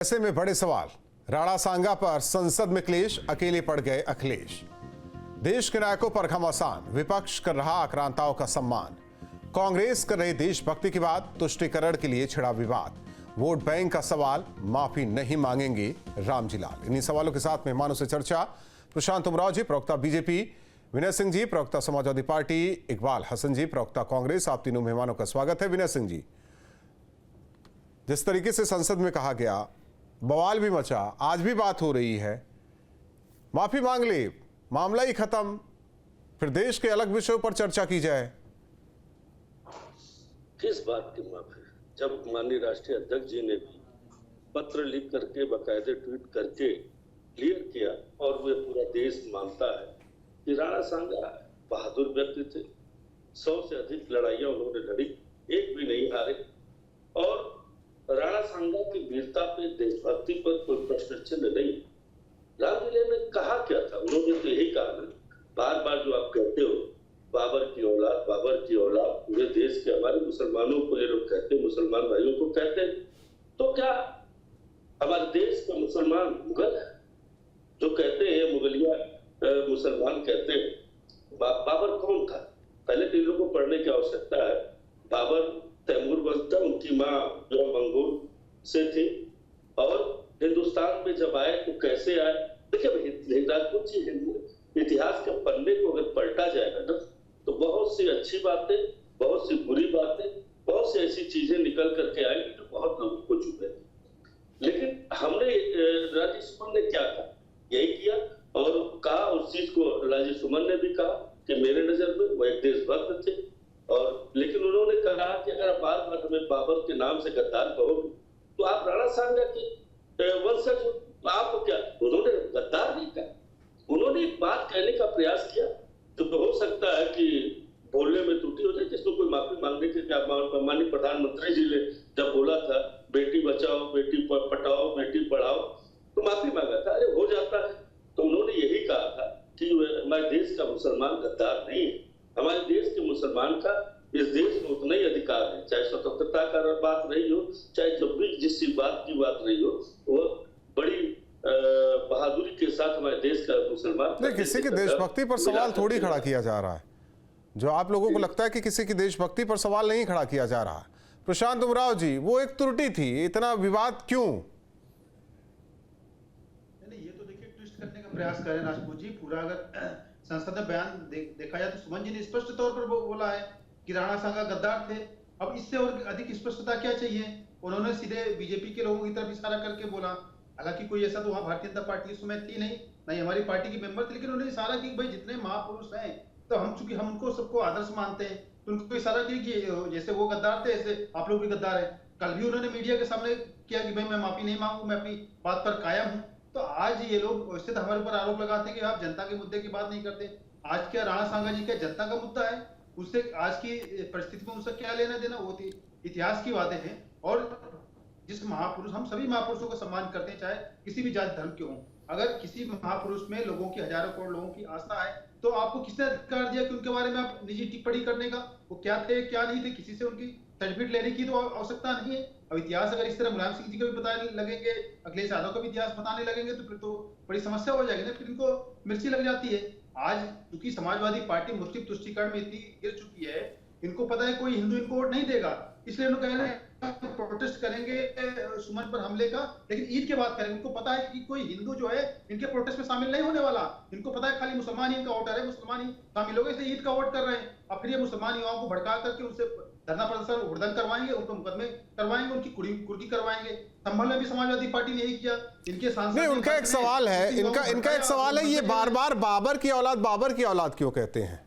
ऐसे में बड़े सवाल, राणा सांगा पर संसद में क्लेश, अकेले पड़ गए अखिलेश। देश के नायकों पर घमासान, विपक्ष कर रहा आक्रांताओं का सम्मान। कांग्रेस कर रही देशभक्ति की बात, तुष्टीकरण के लिए छिड़ा विवाद। वोट बैंक का सवाल, माफी नहीं मांगेंगे रामजी लाल। इन्हीं सवालों के साथ मेहमानों से चर्चा। प्रशांत उमराव जी, प्रवक्ता बीजेपी, विनय सिंह जी, प्रवक्ता समाजवादी पार्टी, इकबाल हसन जी, प्रवक्ता कांग्रेस। आप तीनों मेहमानों का स्वागत है। विनय सिंह जी, जिस तरीके से संसद में कहा गया, बवाल भी मचा, आज भी बात हो रही है, माफी मांग ले, मामला ही खत्म, फिर देश के अलग विषयों पर चर्चा की जाए। किस बात की माफी? जब माननीय राष्ट्रीय अध्यक्ष जी ने भी पत्र लिख करके, बाकायदे ट्वीट करके क्लियर किया और वे पूरा देश मानता है कि राणा सांगा बहादुर व्यक्ति थे, 100 से अधिक लड़ाइयां उन्होंने लड़ी, एक भी नहीं हारे। और राणा सांगा की वीरता पे, देशभक्ति पर कोई प्रश्न चिन्ह नहीं। रामजी ने कहा क्या था? उन्होंने तो यही कहा ना, बार बार जो आप कहते हो, बाबर की औलाद, बाबर की औलाद, पूरे देश के हमारे मुसलमानों को ये लोग कहते हैं, मुसलमान भाइयों को कहते हैं, तो क्या हमारे देश का मुसलमान मुगल है? जो कहते हैं मुगलिया मुसलमान कहते हैं। बाबर कौन था? पहले तो इन लोगों को पढ़ने की आवश्यकता है। बाबर तैमूर वंश था, उनकी माँ जो मंगोल से थी, और हिंदुस्तान में जब आए तो कैसे आए? देखिए राजपूत जी, इतिहास के पन्ने को अगर पलटा जाएगा ना, तो बहुत सी अच्छी बातें, बहुत सी बुरी बातें, बहुत सी ऐसी चीजें निकल करके आएंगी जो बहुत लोगों को चुभेगी। लेकिन हमने राजीव सुमन ने क्या कहा, यही किया और कहा उस चीज को। राजीव सुमन ने भी कहा कि मेरे नजर में वो एक देशभक्त थे, और लेकिन उन्होंने कहा कि अगर बार बार हमें बाबर के नाम से गद्दार कहोगे तो आप राणा सांगा के वंशज हो, आप क्या? उन्होंने गद्दार नहीं कहा, उन्होंने एक बात कहने का प्रयास किया। तो हो सकता है कि बोलने में त्रुटि हो जाए, जिसको कोई माफी मांगने के क्या। माननीय प्रधानमंत्री जी ने जब बोला था बेटी बचाओ, बेटी पढ़ाओ, बेटी पढ़ाओ, तो माफी मांगा था, अरे हो जाता है। तो उन्होंने यही कहा था कि हमारे देश का मुसलमान गद्दार नहीं है, हमारे देश के मुसलमान का इस देश में उतना ही अधिकार है, चाहे स्वतंत्रता का बात रही हो, चाहे जब भी जिस बात की बात रही हो, वो बड़ी बहादुरी के साथ हमारे देश का मुसलमान। नहीं, किसी की देशभक्ति पर सवाल थोड़ी खड़ा किया जा रहा है। जो आप लोगों को लगता है कि किसी की देशभक्ति पर सवाल नहीं खड़ा किया जा रहा। प्रशांत उमराव जी, वो एक त्रुटि थी, इतना विवाद क्यों? नहीं, ये तो देखिए ट्विस्ट करने का प्रयास करें राजपूत जी। पूरा अगर संसद में बयान देखा जाए तो सुमन जी ने स्पष्ट तौर पर बोला है कि राणा सांगा गद्दार थे। अब इससे और अधिक स्पष्टता क्या चाहिए? उन्होंने सीधे बीजेपी के लोगों की तरफ इशारा करके बोला। हालांकि कोई ऐसा तो वहां भारतीय जनता पार्टी उस समय थी नहीं, ना ही हमारी पार्टी की मेंबर थी, लेकिन उन्होंने इशारा किया कि भाई जितने महापुरुष हैं, तो हम चूंकि हम उनको सबको आदर्श मानते हैं, तो उनको इशारा किया कि जैसे वो गद्दार थे ऐसे आप लोग भी गद्दार है। कल भी उन्होंने मीडिया के सामने किया कि भाई मैं माफी नहीं मांगू, मैं अपनी बात पर कायम हूँ। तो आज ये लोग वैसे तो हमारे ऊपर आरोप लगाते हैं कि आप जनता के मुद्दे की बात नहीं करते। आज क्या राणा सांगा जी क्या जनता का मुद्दा है? उससे आज की परिस्थिति में उससे क्या लेना देना? वो इतिहास की बातें हैं। और जिस महापुरुष, हम सभी महापुरुषों का सम्मान करते हैं, चाहे किसी भी जाति धर्म के हों। अगर किसी महापुरुष में लोगों की, हजारों करोड़ लोगों की आस्था है, तो आपको किसने अधिकार दिया कि उनके बारे में आप निजी टिप्पणी करने का? वो क्या थे, क्या नहीं थे, किसी से उनकी तजवीज लेने की तो आवश्यकता नहीं है। अब इतिहास अगर इस तरह मुलायम सिंह जी का भी बताने लगेंगे, अखिलेश यादव का भी इतिहास बताने लगेंगे, तो फिर तो बड़ी समस्या हो जाएगी ना, फिर इनको मिर्ची लग जाती है। आज क्योंकि समाजवादी पार्टी मुस्लिम तुष्टीकरण में इतनी गिर चुकी है, इनको पता है कोई हिंदू इनको वोट नहीं देगा, इसलिए इन्होंने कह रहे हैं प्रोटेस्ट करेंगे सुमन पर हमले का, लेकिन ईद के बाद करेंगे। इनको पता है कि कोई हिंदू जो है इनके प्रोटेस्ट में शामिल नहीं होने वाला। इनको पता है खाली मुसलमान ही इनका वोटर है, मुसलमान ही शामिल हो गए, इसलिए ईद का वोट कर रहे हैं। अब फिर ये मुसलमान युवाओं को भड़का करके उनसे धरना प्रदर्शन, हुड़दंग करवाएंगे, उनको मुकदमे करवाएंगे, उनकी कुर्की करवाएंगे। संभल में भी समाजवादी पार्टी ने यही किया। इनके सांसद नहीं, उनका एक सवाल है, इनका एक सवाल है, ये बार बार बाबर की औलाद क्यों कहते हैं?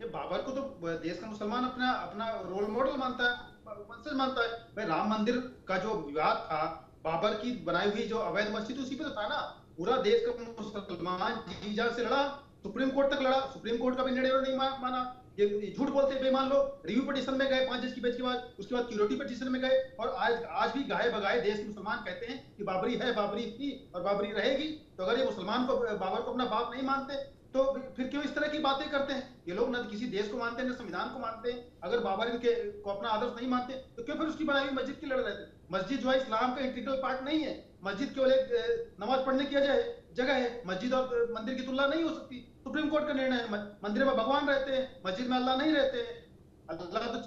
ये बाबर को तो देश का मुसलमान अपना रोल मॉडल मानता है, वंशज मानता है। भाई राम मंदिर का जो विवाद था, बाबर की बनाई हुई जो अवैध मस्जिद, उसी पे तो था ना। पूरा देश का मुसलमान जी जान से लड़ा, सुप्रीम कोर्ट तक लड़ा, सुप्रीम कोर्ट का भी निर्णय नहीं माना। ये झूठ बोलते बेईमान लोग। रिव्यू पिटीशन में गए 5 जज की बेंच के बाद, उसके बाद क्यूरेटिव पिटीशन में गए, और आज भी गाए बगाए देश के मुसलमान कहते हैं कि बाबरी है, बाबरी थी और बाबरी रहेगी। तो अगर ये मुसलमान को, बाबर को अपना बाप नहीं मानते, तो फिर क्यों इस तरह की बातें करते हैं? ये लोग न किसी देश को मानते हैं, न संविधान को मानते हैं। अगर बाबर इनके को अपना आदर्श नहीं मानते, तो क्यों फिर उसकी बनाई हुई मस्जिद की लड़ रहे थे? मस्जिद जो है इस्लाम का इंटीग्रल पार्ट नहीं है। मस्जिद केवल एक नमाज पढ़ने की जगह है। मस्जिद और मंदिर की तुलना नहीं हो सकती। सुप्रीम कोर्ट का निर्णय है। मंदिर में भगवान रहते हैं, मस्जिद में अल्लाह नहीं रहते हैं। अल्लाह तो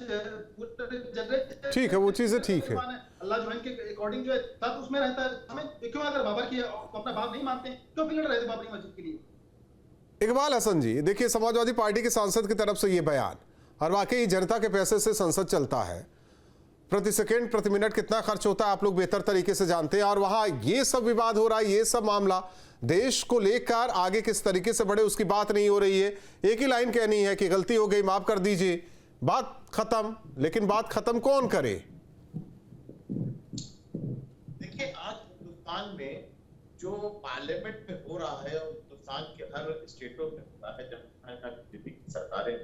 ठीक है, वो चीजें ठीक है। अल्लाह जो है इनके अकॉर्डिंग जो है साथ उसमें रहता है। हमें क्यों अगर बाबर की अपना बाप नहीं मानते क्यों फिर लड़ रहे थे बाबरी मस्जिद के लिए? इकबाल हसन जी, देखिए समाजवादी पार्टी के सांसद की तरफ से ये बयान, और वाकई जनता के पैसे से संसद चलता है, प्रति सेकंड प्रति मिनट कितना खर्च होता है आप लोग बेहतर तरीके से जानते हैं, और वहां ये सब विवाद हो रहा है, ये सब मामला देश को लेकर आगे किस तरीके से बढ़े उसकी बात नहीं हो रही है। एक ही लाइन कहनी है कि गलती हो गई, माफ कर दीजिए, बात खत्म। लेकिन बात खत्म कौन करे? देखिए, आज हिंदुस्तान में जो पार्लियामेंट में हो रहा है और हिंदुस्तान के हर स्टेटों में हो रहा है, जहाँ बीजेपी की सरकारें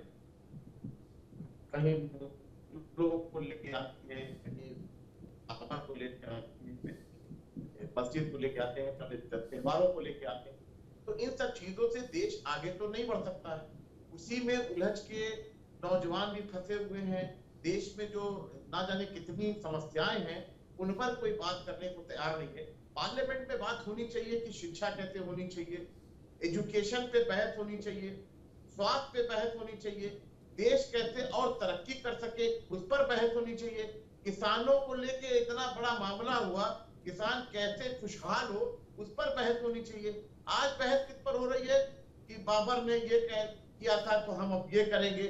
कहीं लोगों को लेके आती है, कहीं आपदा को लेके आती है, मस्जिद को लेके आते हैं, कभी त्योहारों को लेके आते हैं, तो इन सब चीजों से देश आगे तो नहीं बढ़ सकता है। उसी में उलझ के नौजवान भी फंसे हुए हैं। देश में जो ना जाने कितनी समस्याएं हैं उन पर कोई बात करने को तैयार नहीं है। पार्लियामेंट में बात होनी चाहिए कि शिक्षा कैसे होनी चाहिए, एजुकेशन पे बहस होनी चाहिए, स्वास्थ्य पे बहस होनी चाहिए, देश कैसे और तरक्की कर सके उस पर बहस होनी चाहिए। किसानों को लेके इतना बड़ा मामला हुआ, किसान कैसे खुशहाल हो उस पर बहस होनी चाहिए। आज बहस किस पर हो रही है कि बाबर ने ये किया था तो हम अब ये करेंगे।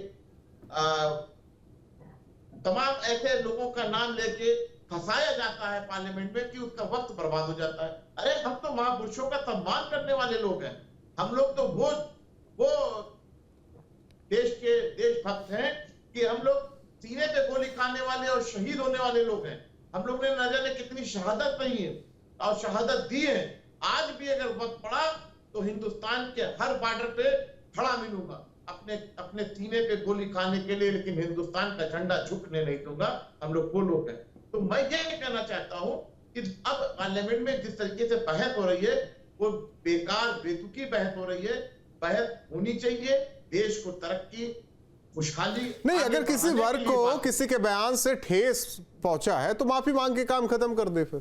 तमाम ऐसे लोगों का नाम लेके फंसाया जाता है पार्लियामेंट में कि उसका वक्त बर्बाद हो जाता है। अरे हम तो महापुरुषों का सम्मान करने वाले लोग हैं। हम लोग तो वो देश के देशभक्त हैं कि हम लोग सीने पे गोली खाने वाले और शहीद होने वाले लोग हैं। हम लोग ने न जाने कितनी शहादत नहीं है और शहादत दी है। आज भी अगर वक्त पड़ा तो हिंदुस्तान के हर बॉर्डर पे खड़ा मिलूंगा अपने सीने पे गोली खाने के लिए, लेकिन हिंदुस्तान का झंडा झुकने नहीं दूंगा। हम लोग वो लोग हैं। तो मैं ये कहना चाहता हूं कि अब पार्लियामेंट में जिस तरीके से बहस हो रही है वो बेकार बेतुकी बहस हो रही है। बहस होनी चाहिए, देश को तरक्की खुशहाली नहीं, अगर किसी वर्ग को किसी के बयान से ठेस पहुंचा है तो माफी मांग के काम खत्म कर दे फिर।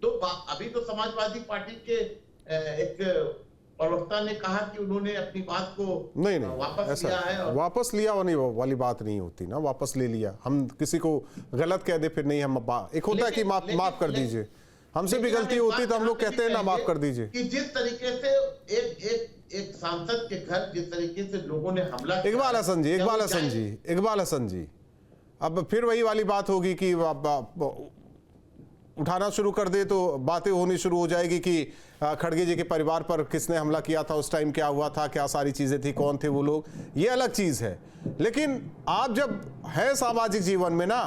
तो अभी तो समाजवादी पार्टी के एक प्रवक्ता ने कहा कि उन्होंने अपनी बात को नहीं वापस लिया है। और वापस लिया वाली बात नहीं होती ना, वापस ले लिया। हम किसी को गलत कह दे फिर नहीं, हम एक होता है कि माफ कर दीजिए, हमसे भी गलती होती तो हम लोग कहते हैं ना माफ कर दीजिए। कि जिस तरीके से एक सांसद के घर जिस तरीके से लोगों ने हमला किया। इकबाल हसन जी, अब फिर वही वाली बात होगी कि उठाना शुरू कर दे तो बातें होनी शुरू हो जाएगी कि खड़गे जी के परिवार पर किसने हमला किया था, उस टाइम क्या हुआ था, क्या सारी चीजें थी, कौन थे वो लोग, ये अलग चीज है। लेकिन आप जब है सामाजिक जीवन में ना,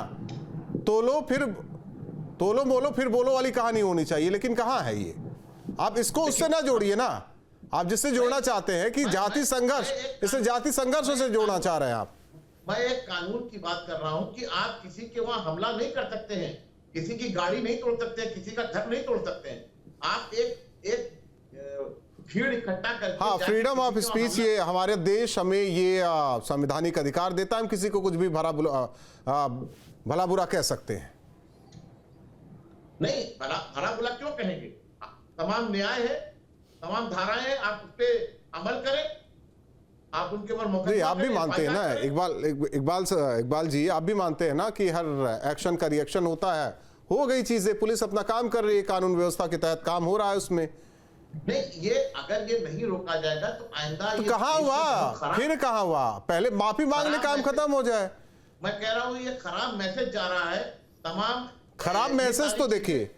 तोलो मोलो फिर बोलो वाली कहानी होनी चाहिए। लेकिन कहाँ है ये? आप इसको उससे ना जोड़िए ना, आप जिससे जोड़ना चाहते हैं कि जाति संघर्ष, इसे जाति संघर्षों से जोड़ना चाह रहे हैं आप। मैं एक कानून की बात कर रहा हूं कि आप किसी के वहां हमला नहीं कर सकते हैं, किसी की गाड़ी नहीं तोड़ सकते हैं, किसी का घर नहीं तोड़ सकते हैं। आप एक भीड़ इकट्ठा करके, हाँ, फ्रीडम ऑफ स्पीच, ये हमारे देश हमें ये संवैधानिक अधिकार देता है। हम किसी को कुछ भी भला बुरा कह सकते हैं। नहीं, भला बुरा क्यों कहेंगे? तमाम न्याय है, तमाम धाराएं हैं, आप उस पर अमल करें, आप उनके ऊपर नहीं, आप भी मानते हैं ना इकबाल जी, आप भी मानते हैं ना कि हर एक्शन का रिएक्शन होता है। हो गई चीजें, पुलिस अपना काम कर रही है, कानून व्यवस्था के तहत काम हो रहा है उसमें। नहीं, ये अगर ये नहीं रोका जाएगा तो आइंदा तो कहाँ हुआ, फिर कहाँ हुआ? पहले माफी मांग ले, काम खत्म हो जाए। मैं कह रहा हूं ये खराब मैसेज जा रहा है। तमाम खराब मैसेज तो देखिए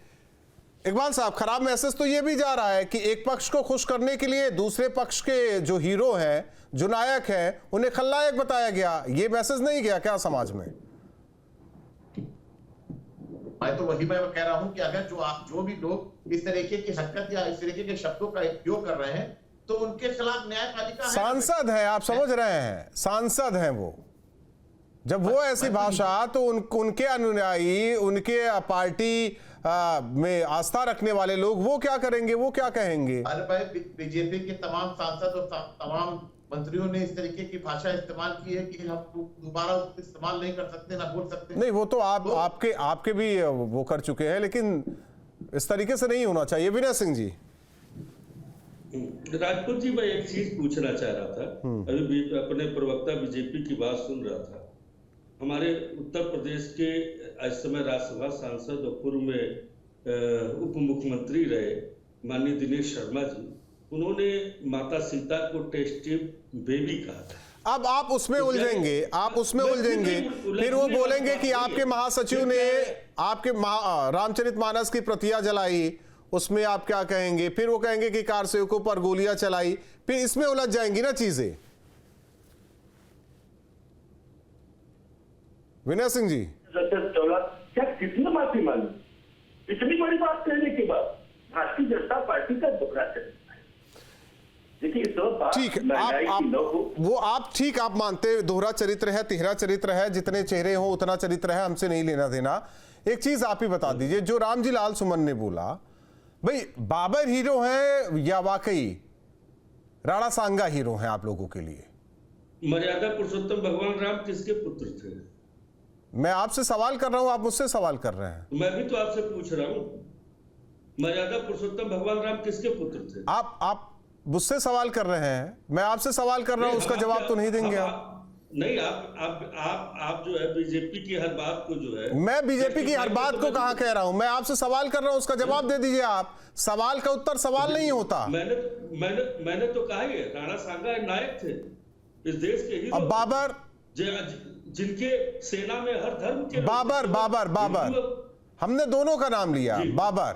इकबाल साहब, खराब मैसेज तो ये भी जा रहा है कि एक पक्ष को खुश करने के लिए दूसरे पक्ष के जो हीरो हैं, जो नायक हैं, उन्हें खलनायक बताया गया। ये मैसेज नहीं गया क्या समाज में? मैं तो वही मैं कह रहा हूं कि अगर जो भी लोग इस तरीके की हरकत या इस तरीके के शब्दों का उपयोग कर रहे हैं तो उनके खिलाफ न्यायपालिका सांसद है, आप समझ रहे हैं, सांसद हैं वो। जब वो ऐसी भाषा, तो उनके अनुयायी, उनके पार्टी में आस्था रखने वाले लोग वो क्या करेंगे, वो क्या कहेंगे? अरे भाई, बीजेपी के तमाम सांसद और तमाम मंत्रियों ने इस तरीके की भाषा इस्तेमाल की है कि हम दोबारा उसको इस्तेमाल नहीं कर सकते, ना बोल सकते। नहीं, वो तो आपके भी वो कर चुके हैं, लेकिन इस तरीके से नहीं होना चाहिए। विनय सिंह जी। राजपूत जी, मैं एक चीज पूछना चाह रहा था। अभी भी अपने प्रवक्ता बीजेपी की बात सुन रहा था। हमारे उत्तर प्रदेश के इस समय राज्यसभा सांसद और पूर्व में उप मुख्यमंत्री रहे माननीय दिनेश शर्मा जी, उन्होंने माता सीता को टेस्ट ट्यूब बेबी कहा था। अब आप उसमें उलझेंगे, फिर वो बोलेंगे कि आपके महासचिव ने आपके रामचरितमानस की प्रतियां जलाई, उसमें आप क्या कहेंगे? फिर वो कहेंगे कि कार सेवकों पर गोलियां चलाई, फिर इसमें उलझ जाएंगी ना चीजें। विनय सिंह जी। क्या कितनी माफी मांगी? इतनी बड़ी बात कहने के बाद भारतीय जनता पार्टी का दोहरा चरित्र है। देखिए, ठीक है, आप मानते दोहरा चरित्र है, तिहरा चरित्र है, जितने चेहरे हो उतना चरित्र है, हमसे नहीं लेना देना। एक चीज आप ही बता दीजिए, जो रामजी लाल सुमन ने बोला, भाई बाबर हीरो है या वाकई राणा सांगा हीरो है आप लोगों के लिए? मर्यादा पुरुषोत्तम भगवान राम किसके पुत्र थे? मैं आपसे सवाल कर रहा हूं, आप मुझसे सवाल कर रहे हैं। मैं भी तो आपसे पूछ रहा हूं, मर्यादा पुरुषोत्तम भगवान राम किसके पुत्र थे? आप मुझसे सवाल कर रहे हैं, मैं आपसे सवाल कर रहा हूं, उसका जवाब तो नहीं देंगे आप? नहीं, आप जो है बीजेपी की हर बात को जो है। मैं बीजेपी की हर बात को कहां कह रहा हूं? मैं आपसे सवाल कर रहा हूं, उसका जवाब दे दीजिए आप। सवाल का उत्तर सवाल नहीं होता। मैंने तो कहा ही है, राणा सांगा नायक थे इस देश के हीरो। अब बाबर, जिनके सेना में हर धर्म के बाबर हमने दोनों का नाम लिया। बाबर,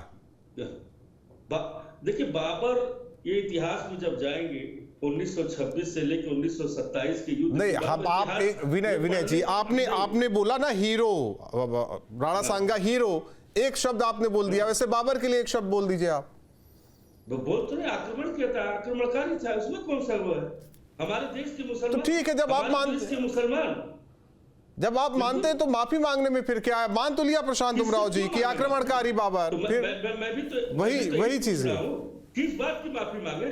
देखिए बाबर, ये इतिहास में जब जाएंगे 1926 से लेकर 1927 के युद्ध नहीं, हम आप एक विनय जी, आपने बोला ना हीरो, राणा सांगा हीरो, एक शब्द आपने बोल दिया। वैसे बाबर के लिए एक शब्द बोल दीजिए आप। बोल तो नहीं, आक्रमण किया था, आक्रमणकारी था, उसमें कौन सा वो है? हमारे देश के मुसलमान। तो ठीक है, जब आप मानते हैं तो माफी मांगने में फिर क्या है? मान तो लिया प्रशांत उमराव जी की आक्रमणकारी बाबर, फिर वही चीज है। किस बात की माफी मांगे?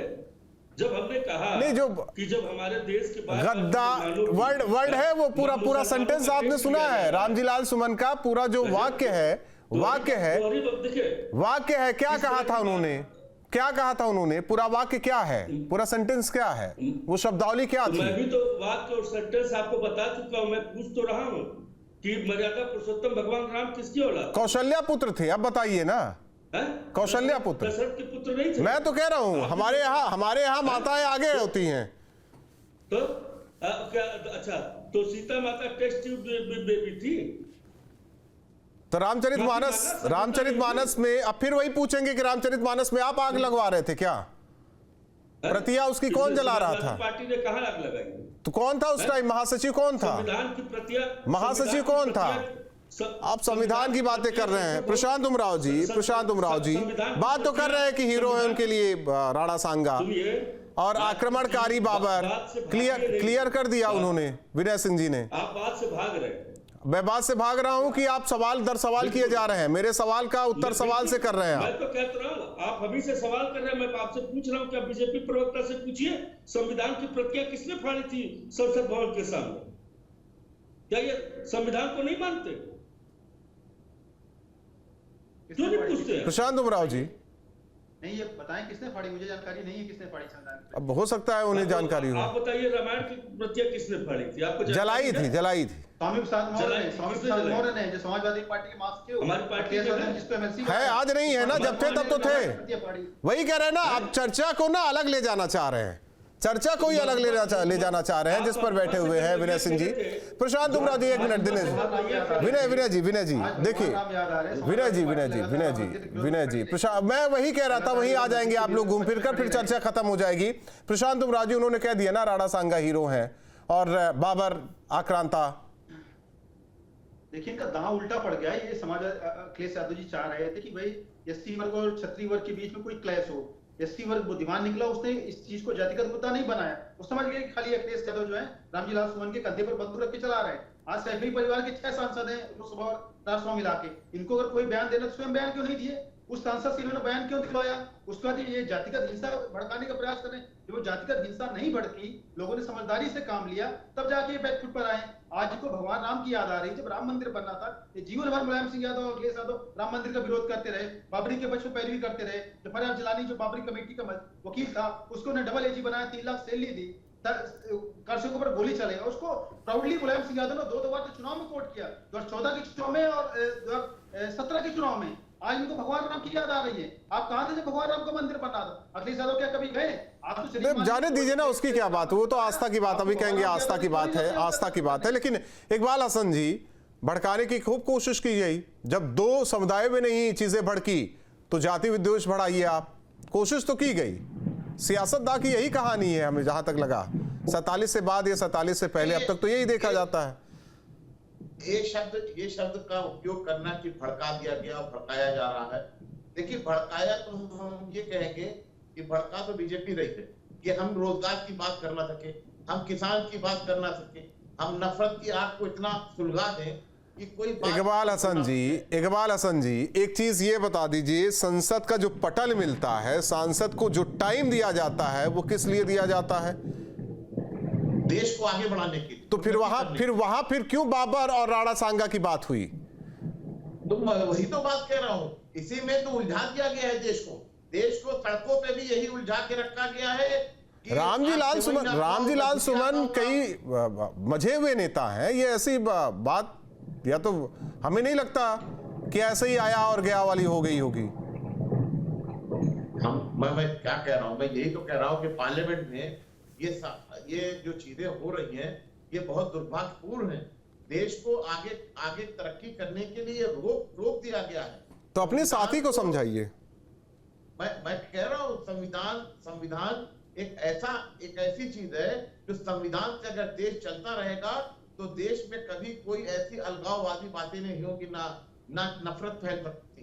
जब हमने कहा नहीं, जो कि जब हमारे देश के गद्दार वर्ड है, वो पूरा सेंटेंस आपने सुना है रामजी लाल सुमन का? पूरा जो वाक्य है क्या कहा था उन्होंने? क्या कहा था उन्होंने? पूरा वाक्य क्या है? पूरा सेंटेंस क्या है? वो शब्दावली क्या थी? मैं भी तो वाक्य और सेंटेंस आपको बता चुका हूं। मैं पूछ तो रहा हूं कि मर्यादा पुरुषोत्तम भगवान राम किसकी औलाद? कौशल्या पुत्र थे। अब बताइए ना, कौशल्या पुत्र? दशरथ के पुत्र नहीं थे? मैं तो कह रहा हूं, हमारे यहाँ माताएं आगे होती हैं। तो अच्छा, तो सीता माता टेस्ट ट्यूब बेबी थी? तो रामचरितमानस में अब फिर वही पूछेंगे कि रामचरितमानस में आप आग लगवा रहे थे क्या? प्रतिया उसकी कौन जला रहा था? पार्टी ने कहां आग लगाई? तो कौन था उस टाइम? महासचिव कौन था? संविधान की प्रतिया, महासचिव कौन था? आप संविधान की बातें कर रहे हैं। प्रशांत उमराव जी बात तो कर रहे हैं कि हीरो है उनके लिए राणा सांगा, और आक्रमणकारी बाबर क्लियर कर दिया उन्होंने, विनय सिंह जी ने। आप बात से भाग रहे हैं। मैं बात से भाग रहा हूं कि आप सवाल दर सवाल किए जा रहे हैं। मेरे सवाल का उत्तर सवाल से कर रहे हैं। मैं तो कहता रहा हूं, आप अभी से सवाल कर रहे हैं, मैं आपसे पूछ रहा हूं कि बीजेपी प्रवक्ता से पूछिए, संविधान की प्रतियां किसने फाड़ी थी संसद भवन के सामने? क्या ये संविधान को नहीं मानते? क्यों नहीं पूछते? प्रशांत उमराव जी, नहीं, ये बताएं किसने फाड़ी? मुझे जानकारी नहीं है किसने फाड़ी संविधान। अब हो सकता है उन्हें जानकारी हो। आप बताइए, रामायण की प्रतियां किसने फाड़ी थी? आपको जलाई थी। स्वामी प्रसाद मौर्य ने, जो समाजवादी पार्टी के महासचिव, हमारी पार्टी है, आज नहीं है ना, जब थे तब तो थे। वही कह रहे हैं ना, अब चर्चा को ना अलग ले जाना चाह रहे हैं, चर्चा को ही अलग ले जाना चाह रहे हैं, जिस पर बैठे हुए हैं विनय सिंह जी। प्रशांत उमराव जी, एक मिनट। विनय जी देखिए, विनय जी प्रशांत, मैं वही कह रहा था, वही आ जाएंगे आप लोग घूम फिर कर, फिर चर्चा खत्म हो जाएगी। प्रशांत उमराव जी, उन्होंने कह दिया ना राणा सांगा हीरो हैं और बाबर आक्रांता। देखिए, इनका दांव उल्टा पड़ गया है। ये अखिलेश यादव जी चाह रहे थे कि भाई एससी वर्ग और क्षत्रिय वर्ग के बीच में कोई क्लैश हो। एससी वर्ग बुद्धिमान निकला, उसने इस चीज को जातिगत मुद्दा नहीं बनाया। वो समझ गए खाली अखिलेश यादव जो है रामजी लाल सुमन के कंधे पर बंदूक रख के चला रहे हैं। आज सैफी परिवार के 6 सांसद हैं लोकसभा और राज्यसभा मिला के। इनको अगर कोई बयान देना तो स्वयं बयान क्यों नहीं दिए? उस सांसद से इन्होंने बयान क्यों दिलवाया? उसके बाद ये जातिगत हिंसा भड़काने का प्रयास कर रहे हैं। जब वो जातिगत हिंसा नहीं भड़की, लोगों ने समझदारी से काम लिया, तब जाके ये बैकफुट पर आए। आज को भगवान राम की याद आ रही है। जब राम मंदिर बनना था, ये जीवन भर मुलायम सिंह यादव और अखिलेश यादव राम मंदिर का विरोध करते रहे, बाबरी के पक्ष में पैरवी करते रहे। जफर जिलानी जो बाबरी कमेटी का वकील था, उसको ने डबल एजी बनाया, 3 लाख सैलरी दी, कर्षकों के ऊपर गोली चलेगा। उसको प्राउडली मुलायम सिंह यादव ने 2 बार तो चुनाव में कोर्ट किया, 2014 के चुनाव में और 2017 के चुनाव में। आज इनको भगवान राम की याद आ रही है। आप कहां थे जब भगवान राम का मंदिर बना था? अखिलेश यादव क्या कभी गए? आप तो जाने दीजिए ना, उसकी क्या बात, वो तो आस्था की बात, अभी कहेंगे आस्था की बात है, आस्था की बात है। लेकिन इकबाल हसन जी, भड़काने की खूब कोशिश की गई। जब 2 समुदायों में नहीं चीजें भड़की तो जाति विद्वेष बढ़ाइए आप, कोशिश तो की गई। सियासतदान की यही कहानी है, हमें जहां तक लगा 47 से बाद या 47 से पहले, अब तक तो यही देखा जाता है। ये शब्द का उपयोग करना कि भड़का दिया गया और भड़काया जा रहा है। देखिए, भड़काया तो हम ये कहेंगे कि भड़का तो बीजेपी रही है कि हम रोजगार की बात कर ना सके, हम किसान की बात कर ना सके, हम नफरत की आग को इतना सुलगा दें कि कोई इकबाल हसन जी, एक चीज ये बता दीजिए, संसद का जो पटल मिलता है, सांसद को जो टाइम दिया जाता है, वो किस लिए दिया जाता है? देश को आगे बढ़ाने के लिए। तो फिर वहां क्यों बाबर और राणा सांगा की बात हुई? तो वही तो बात कह रहा हूं, इसी में तो उलझा दिया गया है देश को सड़कों पे भी यही उलझा के रखा गया है। रामजी लाल सुमन कई मजे हुए नेता हैं, ये ऐसी बात या तो हमें नहीं लगता कि ऐसे ही आया और गया वाली हो गई होगी। मैं क्या कह रहा हूं, मैं यही तो कह रहा हूं कि पार्लियामेंट में ये जो चीजें हो रही हैं, ये बहुत दुर्भाग्यपूर्ण है। देश को आगे तरक्की करने के लिए रोक दिया गया है। तो अपने साथी को समझाइए। मैं कह रहा हूं, संविधान एक ऐसी चीज है जो संविधान से अगर देश चलता रहेगा तो देश में कभी कोई ऐसी अलगाववादी बातें नहीं होगी, ना नफरत फैल सकती।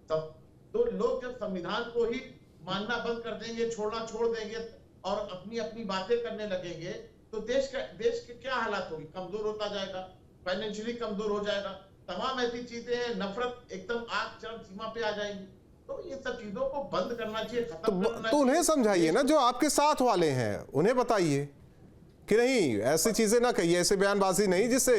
तो लोग जब संविधान को ही मानना बंद कर देंगे, छोड़ना छोड़ देंगे और अपनी बातें करने लगेंगे, तो देश के क्या हालात होगी? कमजोर होता जाएगा, फाइनेंशियली कमजोर हो जाएगा, तमाम ऐसी चीजें हैं, नफरत एकदम आग चरम सीमा पे आ जाएंगी। तो ये सब चीजों को बंद करना चाहिए, खत्म करना चाहिए। तो उन्हें समझाइए ना, जो आपके साथ वाले हैं, उन्हें बताइए कि नहीं, ऐसी चीजें ना कहिए, ऐसे बयानबाजी नहीं जिससे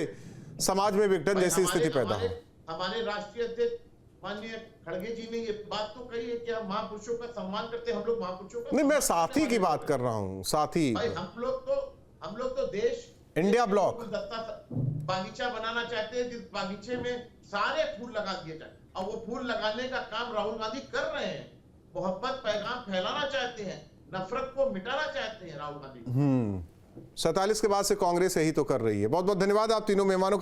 समाज में विघटन जैसी स्थिति पैदा हो। हमारे राष्ट्रीय अध्यक्ष माननीय खड़गे जी ने ये बात तो कही है कि हम महापुरुषों का सम्मान करते हैं। हम लोग महापुरुषों का नहीं, मैं साथी की बात कर रहा हूँ, साथी। भाई हम लोग तो देश इंडिया ब्लॉक बागीचा बनाना चाहते हैं, जिस बागीचे में सारे फूल लगा दिए जाए, और वो फूल लगाने का काम राहुल गांधी कर रहे हैं। मोहब्बत पैगाम फैलाना चाहते हैं, नफरत को मिटाना चाहते हैं राहुल गांधी। 47 के बाद से कांग्रेस यही तो कर रही है। बहुत बहुत धन्यवाद आप तीनों मेहमानों